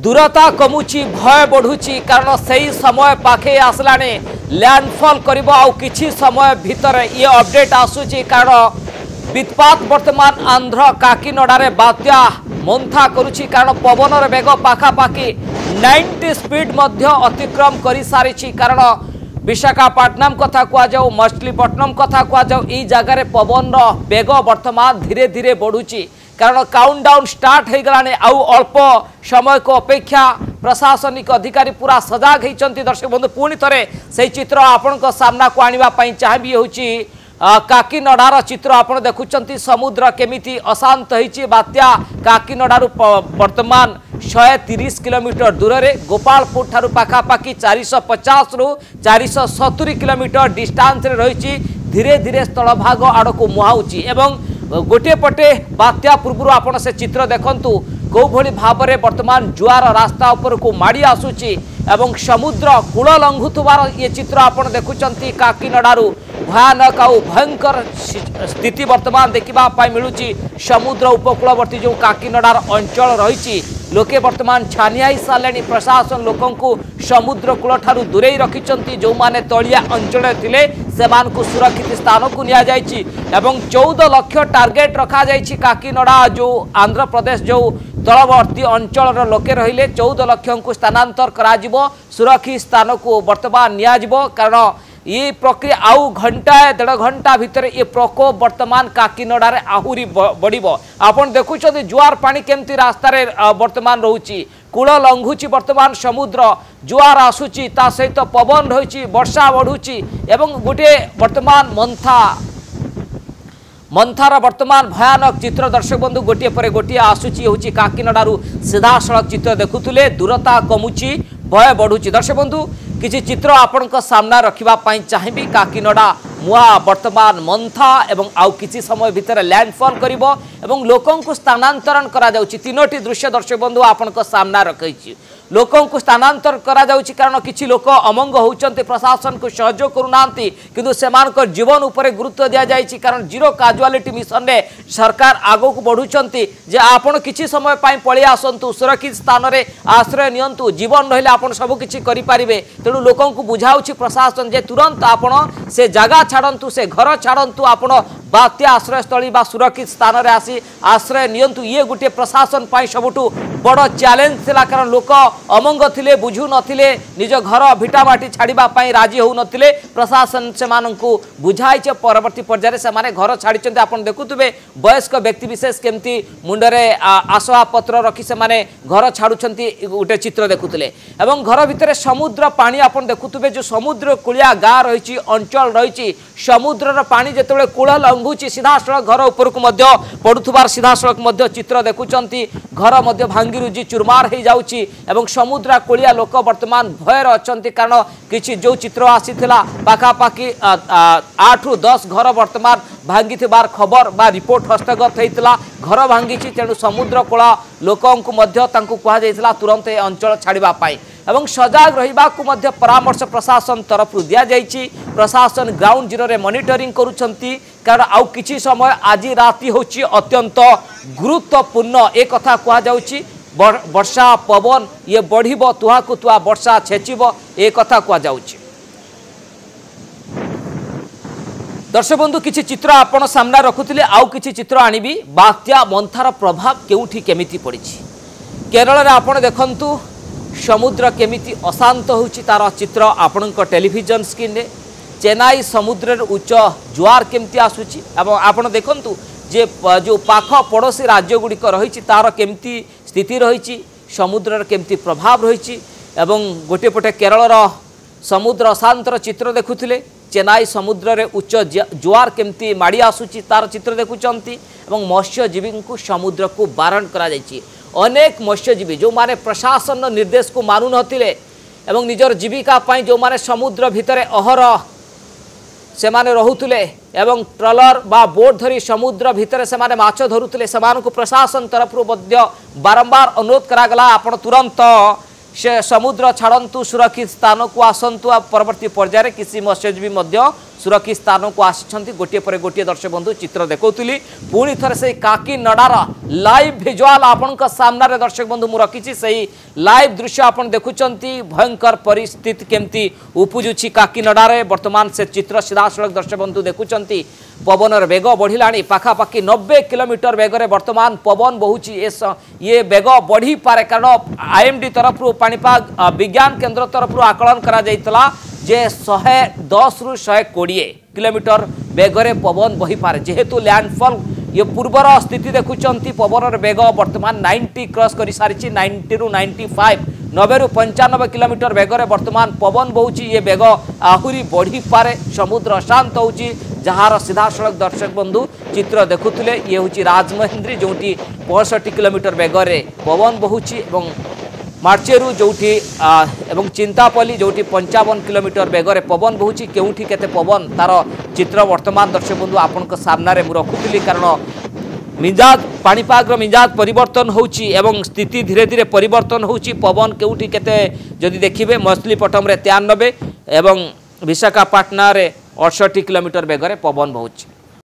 दूरता कमुची भय बढ़ुची कारण सही समय पाखे आसलाने लैंडफॉल करिबो आउ किछि समय भीतर ये अपडेट आसुची कारण वित्पात वर्तमान आंध्र काकीनडारे बात्या मंथा करुची कारण पवनर बेग पाखापाखि 90 स्पीड मध्य अतिक्रम करि सारिची कारण विशाखापट्टनम कथा कुआ जाऊ मछलीपट्टनम कथा कुआ जाऊ ई जगार पवन बेग वर्तमान धीरे धीरे बढ़ुची कारण काउंटडाउन स्टार्ट हो गलाने आउ अल्प समय को अपेक्षा प्रशासनिक अधिकारी पूरा सजाग होती। दर्शक बंधु पुणी थे से चित्र आपण सामना को आने चाहिए होची काकीनडार चित्र आपण देखुं समुद्र केमिति अशांत होती बात्या काकीनडारू वर्तमान 130 किलोमीटर दूर रे गोपालपुर ठारू पाखापाखि 450 रु 470 किलोमीटर डिस्टेंस रे रही धीरे धीरे स्थलभाग आड़ को मुहाउची एवं गोटे पटे बात्या पूर्व आपण से चित्र देखंतु कौ भली भाव में वर्तमान जुआर रास्ता उपर को माड़ी आसुची एवं समुद्र कूल लंघुथुवार ये चित्र आपण देखुचंती काकीनडारू भयानक आउ भयंकर स्थिति वर्तमान देखा मिलूची समुद्र उपकूलवर्ती जो काकीनडार अंचल रही लोके वर्तमान छानियाई सारे प्रशासन लोकंकु समुद्र कूल ठारू दूरे रखिंट जो माने तलिया अंचल थिले सेमान को सुरक्षित स्थान को निया जायछि एवं 14 लाख टार्गेट रखा जायछि काकीनडा जो आंध्र प्रदेश जो तलवर्ती अंचल लोके रहिले 14 लाख को स्थानांतर करा जिवो सुरक्षित स्थान को वर्तमान निया जिवो कारण ये प्रक्रिया आउ घंटा 1.5 घंटा भितर ये प्रकोप वर्तमान काकीनडारे आहुरी बढ़िबो आपण देखुछथि जुआर पानी केमती रास्ता रे वर्तमान रहउची कूल लंघुची वर्तमान समुद्र जुआर आसुची ता सहित पवन रही वर्षा बढ़ुची एवं गोटे वर्तमान मंथार वर्तमान भयानक चित्र दर्शक बंधु गोटे पर गोटे आसुची होची काकीनडारू सीधा सड़क चित्र देखुथुले दूरता कमुची भय बढ़ुची। दर्शक बंधु किसी चित्र आपण सामना रखा चाहिए काकीनडा मुआ वर्तमान मंथा एवं आउ किसी समय भितर लैंडफॉल करिवो एवं लोकों को स्थानांतरण करा जाउची तीनोटी दृश्य दर्शक बंधु आपण सामना रखी लोकों को स्थानांतर करा जाउची कारण किछि लोक अमंग होउचंते प्रशासन को सहयोग करूनांती किंतु सेमानकर जीवन उपरे गुरुत्व दिया जायछि कारण जीरो काजुआलिटी मिशन रे सरकार आगो को बढ़ुचंती जे आपण किछि समय पाई पळि आसंतु सुरक्षित स्थान रे आश्रय नियंतु जीवन रहिले आपण सब किछि करि पारिबे तेणु लोकों को बुझाउछि प्रशासन जे तुरंत आपण से जगह छाड़ंतु से घर छाड़ंतु आपण बात्या आश्रयस्थली बा सुरक्षित स्थान रे आसी आश्रय नियंतु ये गोटे प्रशासन पाई सबुठु बड़ चैलेंज थिला कारण लोक अमंग थिले बुझु नथिले निज घर भिटामाटी छाड़िबा पाई राजी होउ नथिले प्रशासन से माननकु बुझाइचे परवर्ती पर्याय से माने घर छाड़िचंते आपण देखुतबे वयस्क व्यक्ति विशेष केमती मुंडरे आसवा पत्र रखी से माने घर छाड़ुचंती गोटे चित्र देखुतले एवं घर भितर समुद्र पानी आपण देखुतबे जो समुद्र कुलिया गा रहिची अंचल रहिची समुद्रर पानी जेतेबेले कूल लंघुची सीधा सड़क घर ऊपर को मध्य पड़ुथुबार सीधा सड़क मध्य चित्र देखुचंती घर मध्य भांगी रुजी चुरमार हो जाउची एवं समुद्र कूलिया लोक वर्तमान भयर अछंती कारण किछि जो चित्र आसीथिला पाखापाखि 8 ରୁ 10 घर वर्तमान भांगी थिबार खबर बा रिपोर्ट हस्तगत होइतिला घर भांगीची तेणु समुद्र कूल लोकों को मध्य तांकु कुहा जाइतिला तुरंत ए अंचल छाड़िबा पाई एवं सजाग रहिबा को मध्य परामर्श प्रशासन तरफ दिया जाइछि प्रशासन ग्राउंड जीरो रे मॉनिटरिंग करूछंती कारण आउ किछि समय आज राति होछि अत्यंत गुरुत्वपूर्ण ए कथा कुहा जाउछि वर्षा पवन ये बढ़िबो तुहा को तुहा वर्षा छेचिबो ए कथा कुहा जाउछि। दर्शक बंधु किछि चित्र आपण सामना रखुथिले आउ किछि चित्र आनिबी बात्या मंथार प्रभाव केउठी केमिति पड़िछि केरल रे आपण देखंतु समुद्र केमिति अशांत होउछि तार चित्र आपणक टेलीविजन स्क्रीन रे चेन्नई समुद्र उच्च जुआर केमिति आसुछि एवं आपण देखंतु जे जो पाख पड़ोसी राज्य गुड़िक रही तार केमती स्थिति रही समुद्र केमती प्रभाव रही एवं गोटे पटे केरल समुद्र अशांतर चित्र देखुथिले चेन्नई समुद्र रे उच्च जुआर केमती माड़ी आसुची तार चित्र देखुचंती एवं मत्स्यजीवी को समुद्र को बारण करा जायछि अनेक मत्स्यजीवी जो माने प्रशासन निर्देश को मानु नथिले एवं निजर जीविका पाई जो माने समुद्र भितरे अहरह से माने रहुतले एवं ट्रलर बा बोट धरी समुद्र भितर से माने माछ धरुतले सेमान को प्रशासन तरफ मध्य बारंबार अनुरोध करागला आपण तुरंत से समुद्र छाड़ंतु सुरक्षित स्थान को आसंतु परवर्ती पर्याय किसी मत्स्यजीवी मध्य सुरक्षित स्थान को आसी गोटे पर गोटे दर्शक बंधु चित्र देखौली पुणी थे से काकीनडार लाइव भिजुआल आपण सामने दर्शक बंधु मु रखी से लाइव दृश्य आपण देखुंत भयंकर परिस्थिति केमती उपजुची काकीनडारे वर्तमान से चित्र सीधा सड़क दर्शक बंधु देखुंत पवनर बेग बढ़ला पाखापाखि 90 किलोमीटर बेगर वर्तमान पवन बहुची ये बेग बढ़ी पारे कारण आईएमडी तरफ पाणीपाग विज्ञान केन्द्र तरफ आकलन करा जायतला जे 110 रु 120 किलोमीटर बेगरे पवन बही पारे जेहेतु लैंडफॉल ये पूर्वर स्थिति देखुंत पवनर बेग वर्तमान 90 क्रॉस कर सारी 90 रु 95 90 रु 95 किलोमीटर बेगरे वर्तमान पवन बहुची ये बेग आहुरी बढ़ी पारे समुद्र शांत होची जहार सीधा सड़क दर्शक बंधु चित्र देखुले ये हूँ राजमहेंद्री जो 65 किलोमीटर बेगरे पवन बहुची एवं मार्चेरु जोठी एवं चिंतापल्ली जोठी 55 किलोमीटर बेगरे पवन बहुची केउठी केते पवन तार चित्र वर्तमान दर्शक बंधु आपन सामने मुझे रखुली कारण मिजाज पाणीपाग मिजाज परिवर्तन होची एवं स्थिति धीरे धीरे परिवर्तन होची पवन केउठी केते जदि देखिबे मछलीपट्टम रे 93 एवं विशाखापाटना रे 68 किलोमीटर बेगरे पवन बहुची।